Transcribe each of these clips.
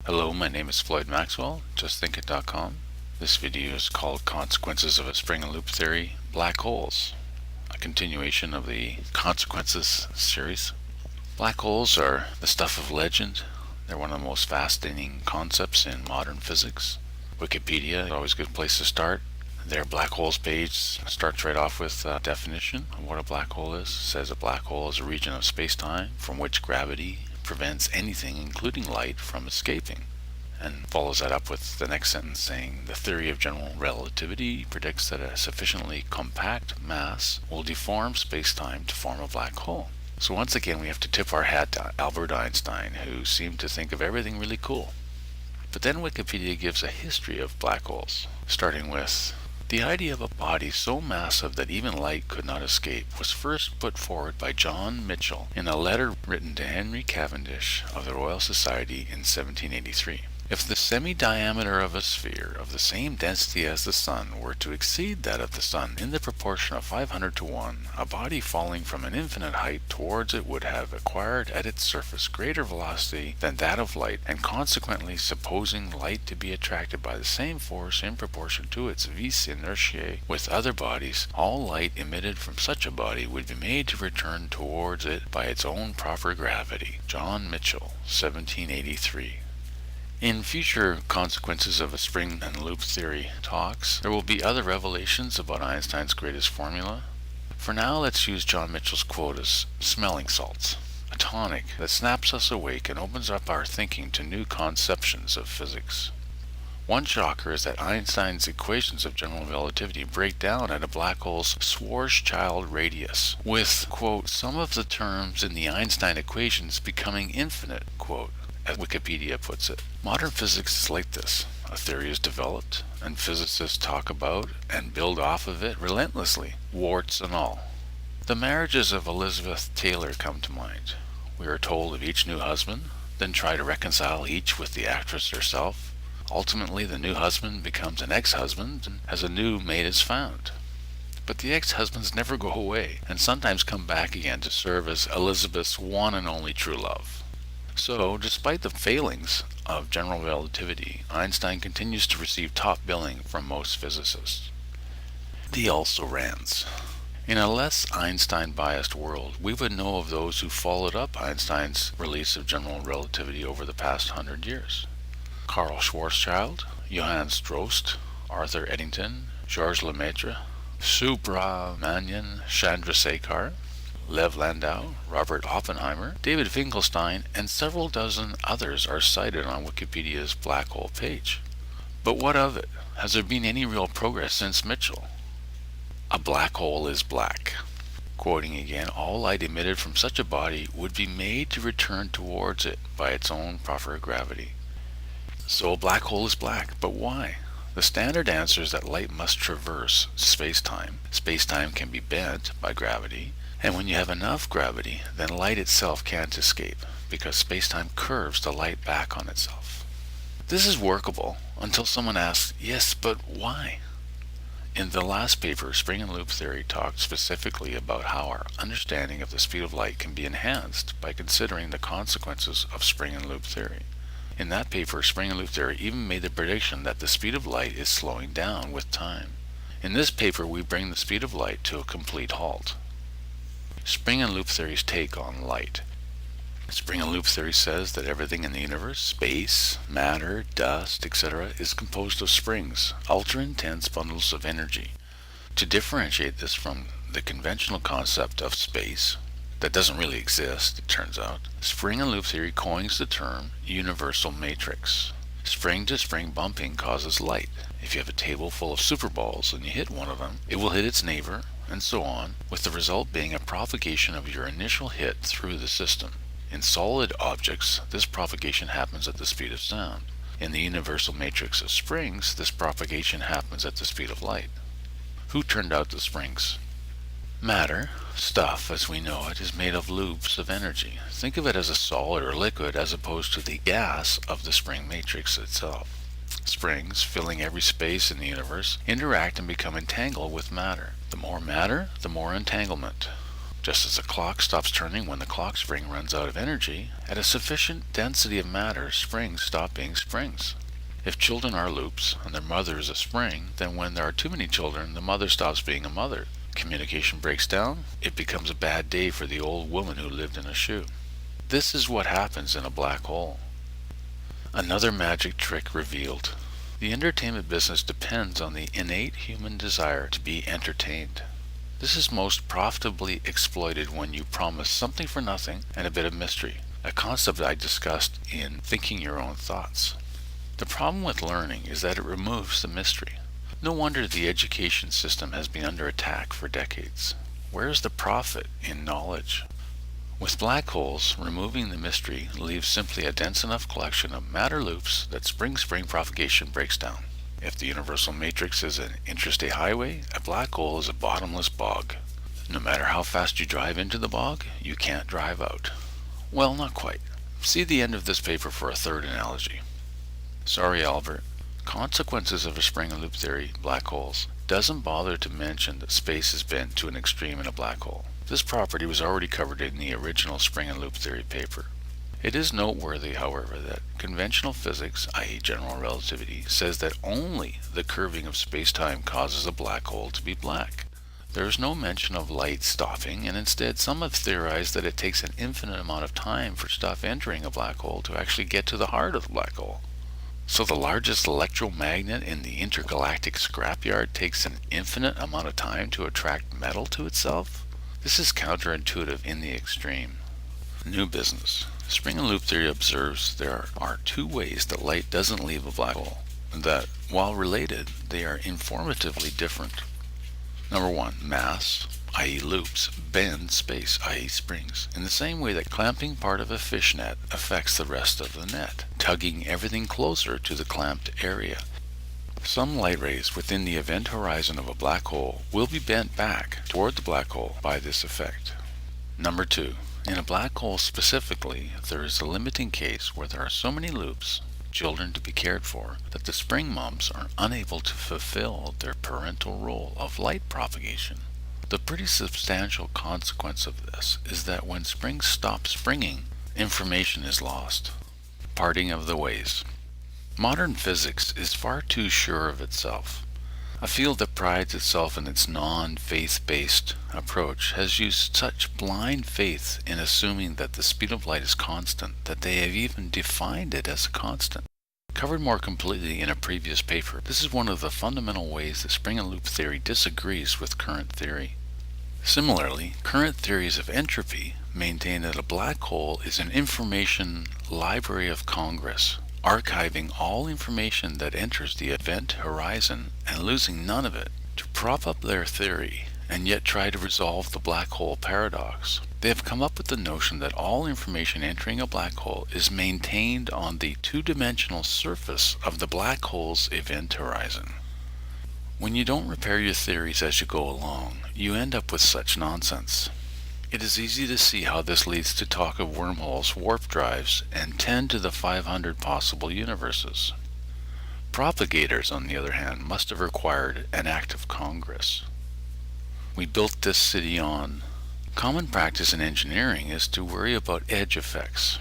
Hello, my name is Floyd Maxwell, justthinkit.com. This video is called Consequences of a Spring and Loop Theory, Black Holes, a continuation of the Consequences series. Black holes are the stuff of legend. They're one of the most fascinating concepts in modern physics. Wikipedia is always a good place to start. Their black holes page starts right off with a definition of what a black hole is. It says a black hole is a region of space-time from which gravity prevents anything, including light, from escaping. And follows that up with the next sentence saying, the theory of general relativity predicts that a sufficiently compact mass will deform space-time to form a black hole. So once again, we have to tip our hat to Albert Einstein, who seemed to think of everything really cool. But then Wikipedia gives a history of black holes, starting with, the idea of a body so massive that even light could not escape was first put forward by John Michell in a letter written to Henry Cavendish of the Royal Society in 1783. If the semi-diameter of a sphere of the same density as the Sun were to exceed that of the Sun in the proportion of 500 to 1, a body falling from an infinite height towards it would have acquired at its surface greater velocity than that of light, and consequently, supposing light to be attracted by the same force in proportion to its vis inertiae with other bodies, all light emitted from such a body would be made to return towards it by its own proper gravity. John Michell, 1783. In future Consequences of a Spring and Loop Theory talks, there will be other revelations about Einstein's greatest formula. For now, let's use John Michell's quote as smelling salts, a tonic that snaps us awake and opens up our thinking to new conceptions of physics. One shocker is that Einstein's equations of general relativity break down at a black hole's Schwarzschild radius, with, quote, some of the terms in the Einstein equations becoming infinite, quote, as Wikipedia puts it. Modern physics is like this. A theory is developed, and physicists talk about and build off of it relentlessly, warts and all. The marriages of Elizabeth Taylor come to mind. We are told of each new husband, then try to reconcile each with the actress herself. Ultimately, the new husband becomes an ex-husband, as a new mate is found. But the ex-husbands never go away, and sometimes come back again to serve as Elizabeth's one and only true love. So, despite the failings of general relativity, Einstein continues to receive top billing from most physicists. The also-rans. In a less Einstein-biased world, we would know of those who followed up Einstein's release of general relativity over the past 100 years. Karl Schwarzschild, Johannes Drost, Arthur Eddington, Georges Lemaitre, Subrahmanyan Chandrasekhar, Lev Landau, Robert Oppenheimer, David Finkelstein, and several dozen others are cited on Wikipedia's black hole page. But what of it? Has there been any real progress since Michell? A black hole is black. Quoting again, all light emitted from such a body would be made to return towards it by its own proper gravity. So a black hole is black, but why? The standard answer is that light must traverse space-time. Space-time can be bent by gravity, and when you have enough gravity, then light itself can't escape, because space-time curves the light back on itself. This is workable until someone asks, yes, but why? In the last paper, Spring and Loop Theory talked specifically about how our understanding of the speed of light can be enhanced by considering the consequences of Spring and Loop Theory. In that paper, Spring and Loop Theory even made the prediction that the speed of light is slowing down with time. In this paper, we bring the speed of light to a complete halt. Spring and Loop Theory's take on light. Spring and Loop Theory says that everything in the universe, space, matter, dust, etc., is composed of springs, ultra-intense bundles of energy. To differentiate this from the conventional concept of space, that doesn't really exist, it turns out, Spring and Loop Theory coins the term universal matrix. Spring-to-spring bumping causes light. If you have a table full of superballs and you hit one of them, it will hit its neighbor, and so on, with the result being a propagation of your initial hit through the system. In solid objects, this propagation happens at the speed of sound. In the universal matrix of springs, this propagation happens at the speed of light. Who turned out the springs? Matter, stuff as we know it, is made of loops of energy. Think of it as a solid or liquid as opposed to the gas of the spring matrix itself. Springs, filling every space in the universe, interact and become entangled with matter. The more matter, the more entanglement. Just as a clock stops turning when the clock spring runs out of energy, at a sufficient density of matter, springs stop being springs. If children are loops and their mother is a spring, then when there are too many children, the mother stops being a mother. Communication breaks down, it becomes a bad day for the old woman who lived in a shoe. This is what happens in a black hole. Another magic trick revealed. The entertainment business depends on the innate human desire to be entertained. This is most profitably exploited when you promise something for nothing and a bit of mystery, a concept I discussed in Thinking Your Own Thoughts. The problem with learning is that it removes the mystery. No wonder the education system has been under attack for decades. Where is the profit in knowledge? With black holes, removing the mystery leaves simply a dense enough collection of matter loops that spring-spring propagation breaks down. If the universal matrix is an interstate highway, a black hole is a bottomless bog. No matter how fast you drive into the bog, you can't drive out. Well, not quite. See the end of this paper for a third analogy. Sorry, Albert. Consequences of a spring and loop theory, black holes, doesn't bother to mention that space is bent to an extreme in a black hole. This property was already covered in the original spring and loop theory paper. It is noteworthy, however, that conventional physics, i.e. general relativity, says that only the curving of space-time causes a black hole to be black. There is no mention of light stopping, and instead some have theorized that it takes an infinite amount of time for stuff entering a black hole to actually get to the heart of the black hole. So the largest electromagnet in the intergalactic scrapyard takes an infinite amount of time to attract metal to itself? This is counterintuitive in the extreme. New business. Spring and loop theory observes there are two ways that light doesn't leave a black hole, and that, while related, they are informatively different. Number one, mass, i.e. loops, bend space, i.e. springs, in the same way that clamping part of a fish net affects the rest of the net, tugging everything closer to the clamped area. Some light rays within the event horizon of a black hole will be bent back toward the black hole by this effect. Number two, in a black hole specifically, there is a limiting case where there are so many loops, children to be cared for, that the spring mums are unable to fulfill their parental role of light propagation. The pretty substantial consequence of this is that when springs stop springing, information is lost. Parting of the ways. Modern physics is far too sure of itself. A field that prides itself in its non-faith-based approach has used such blind faith in assuming that the speed of light is constant that they have even defined it as a constant. Covered more completely in a previous paper, this is one of the fundamental ways that spring and loop theory disagrees with current theory. Similarly, current theories of entropy maintain that a black hole is an information library of Congress, archiving all information that enters the event horizon and losing none of it. To prop up their theory and yet try to resolve the black hole paradox, they have come up with the notion that all information entering a black hole is maintained on the two-dimensional surface of the black hole's event horizon. When you don't repair your theories as you go along, you end up with such nonsense. It is easy to see how this leads to talk of wormholes, warp drives, and 10 to the 500 possible universes. Propagators, on the other hand, must have required an act of Congress. We built this city on. Common practice in engineering is to worry about edge effects.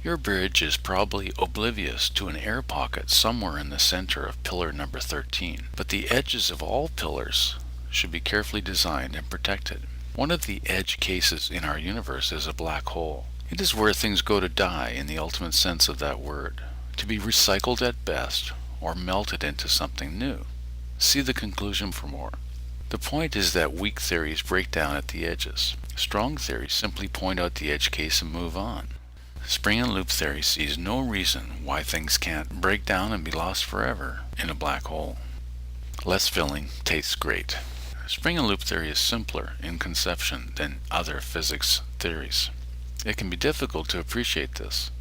Your bridge is probably oblivious to an air pocket somewhere in the center of pillar number 13, but the edges of all pillars should be carefully designed and protected. One of the edge cases in our universe is a black hole. It is where things go to die in the ultimate sense of that word, to be recycled at best or melted into something new. See the conclusion for more. The point is that weak theories break down at the edges. Strong theories simply point out the edge case and move on. Spring and loop theory sees no reason why things can't break down and be lost forever in a black hole. Less filling tastes great. Spring and loop theory is simpler in conception than other physics theories. It can be difficult to appreciate this.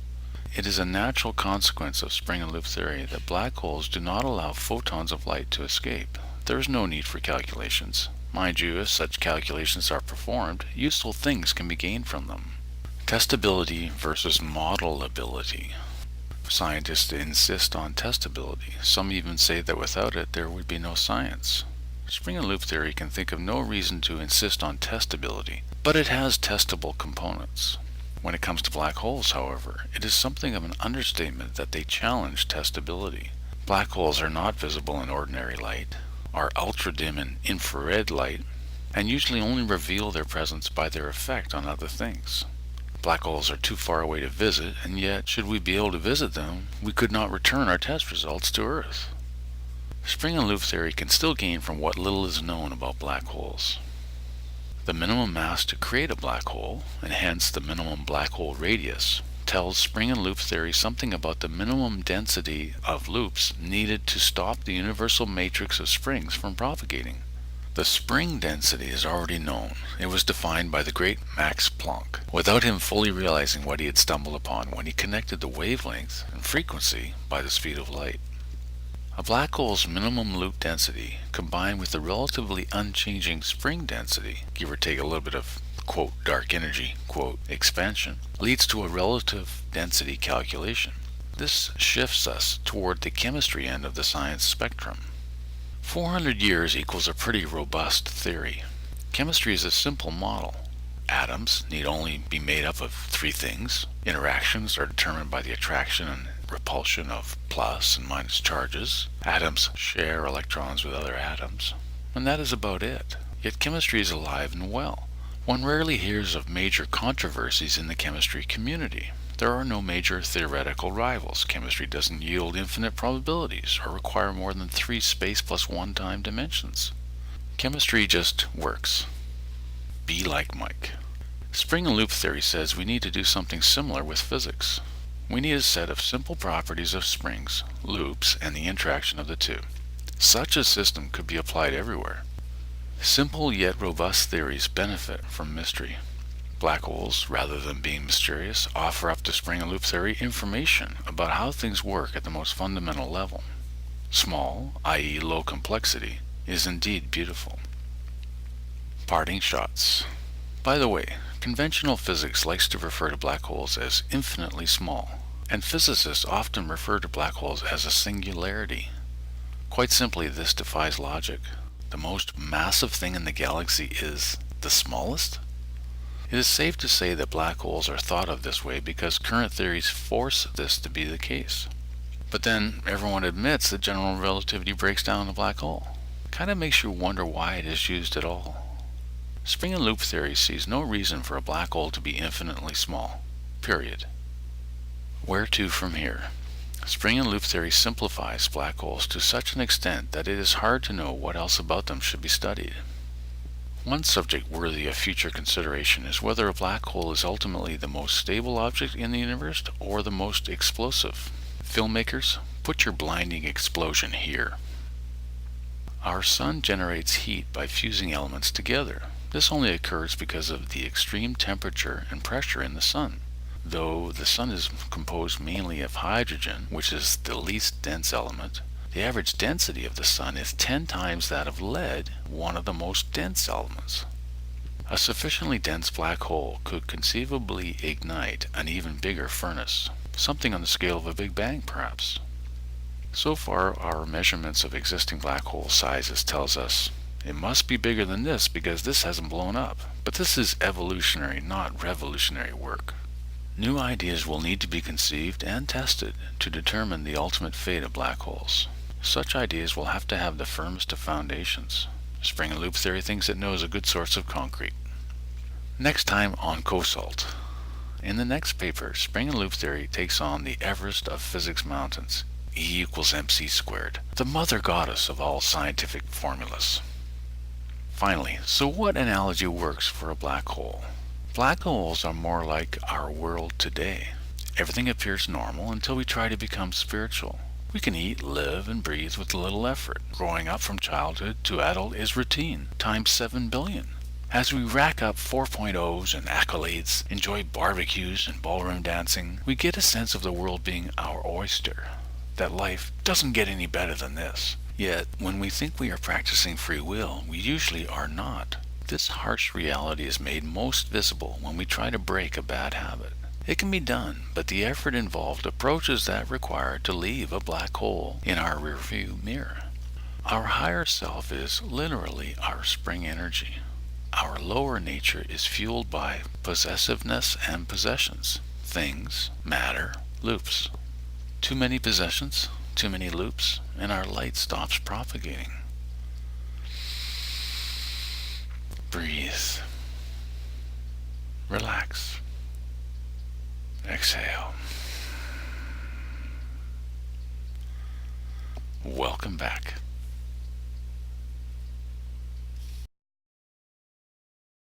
It is a natural consequence of spring and loop theory that black holes do not allow photons of light to escape. There is no need for calculations. Mind you, if such calculations are performed, useful things can be gained from them. Testability versus modelability. Scientists insist on testability. Some even say that without it there would be no science. Spring and loop theory can think of no reason to insist on testability, but it has testable components. When it comes to black holes, however, it is something of an understatement that they challenge testability. Black holes are not visible in ordinary light, are ultra-dim in infrared light, and usually only reveal their presence by their effect on other things. Black holes are too far away to visit, and yet, should we be able to visit them, we could not return our test results to Earth. Spring and loop theory can still gain from what little is known about black holes. The minimum mass to create a black hole, and hence the minimum black hole radius, tells spring and loop theory something about the minimum density of loops needed to stop the universal matrix of springs from propagating. The spring density is already known. It was defined by the great Max Planck, without him fully realizing what he had stumbled upon when he connected the wavelength and frequency by the speed of light. A black hole's minimum loop density, combined with the relatively unchanging spring density, give or take a little bit of, quote, dark energy, quote, expansion, leads to a relative density calculation. This shifts us toward the chemistry end of the science spectrum. 400 years equals a pretty robust theory. Chemistry is a simple model. Atoms need only be made up of three things. Interactions are determined by the attraction and repulsion of plus and minus charges. Atoms share electrons with other atoms. And that is about it. Yet chemistry is alive and well. One rarely hears of major controversies in the chemistry community. There are no major theoretical rivals. Chemistry doesn't yield infinite probabilities or require more than 3 space plus 1 time dimensions. Chemistry just works. Be like Mike. Spring and loop theory says we need to do something similar with physics. We need a set of simple properties of springs, loops, and the interaction of the two. Such a system could be applied everywhere. Simple yet robust theories benefit from mystery. Black holes, rather than being mysterious, offer up to spring and loop theory information about how things work at the most fundamental level. Small, i.e. low complexity, is indeed beautiful. Parting shots. By the way, conventional physics likes to refer to black holes as infinitely small, and physicists often refer to black holes as a singularity. Quite simply, this defies logic. The most massive thing in the galaxy is the smallest? It is safe to say that black holes are thought of this way because current theories force this to be the case. But then everyone admits that general relativity breaks down a black hole. It kind of makes you wonder why it is used at all. Spring and loop theory sees no reason for a black hole to be infinitely small. Period. Where to from here? Spring and loop theory simplifies black holes to such an extent that it is hard to know what else about them should be studied. One subject worthy of future consideration is whether a black hole is ultimately the most stable object in the universe or the most explosive. Filmmakers, put your blinding explosion here. Our sun generates heat by fusing elements together. This only occurs because of the extreme temperature and pressure in the sun. Though the sun is composed mainly of hydrogen, which is the least dense element, the average density of the sun is 10 times that of lead, one of the most dense elements. A sufficiently dense black hole could conceivably ignite an even bigger furnace, something on the scale of a Big Bang perhaps. So far, our measurements of existing black hole sizes tells us it must be bigger than this because this hasn't blown up. But this is evolutionary, not revolutionary work. New ideas will need to be conceived and tested to determine the ultimate fate of black holes. Such ideas will have to have the firmest of foundations. Spring and loop theory thinks it knows a good source of concrete. Next time on COASALT. In the next paper, spring and loop theory takes on the Everest of physics mountains, E equals mc squared, the mother goddess of all scientific formulas. Finally, so what analogy works for a black hole? Black holes are more like our world today. Everything appears normal until we try to become spiritual. We can eat, live, and breathe with little effort. Growing up from childhood to adult is routine, times 7 billion. As we rack up 4.0s and accolades, enjoy barbecues and ballroom dancing, we get a sense of the world being our oyster, that life doesn't get any better than this. Yet, when we think we are practicing free will, we usually are not. This harsh reality is made most visible when we try to break a bad habit. It can be done, but the effort involved approaches that required to leave a black hole in our rearview mirror. Our higher self is literally our spring energy. Our lower nature is fueled by possessiveness and possessions, things, matter, loops. Too many possessions, too many loops, and our light stops propagating. Breathe. Relax. Exhale. Welcome back.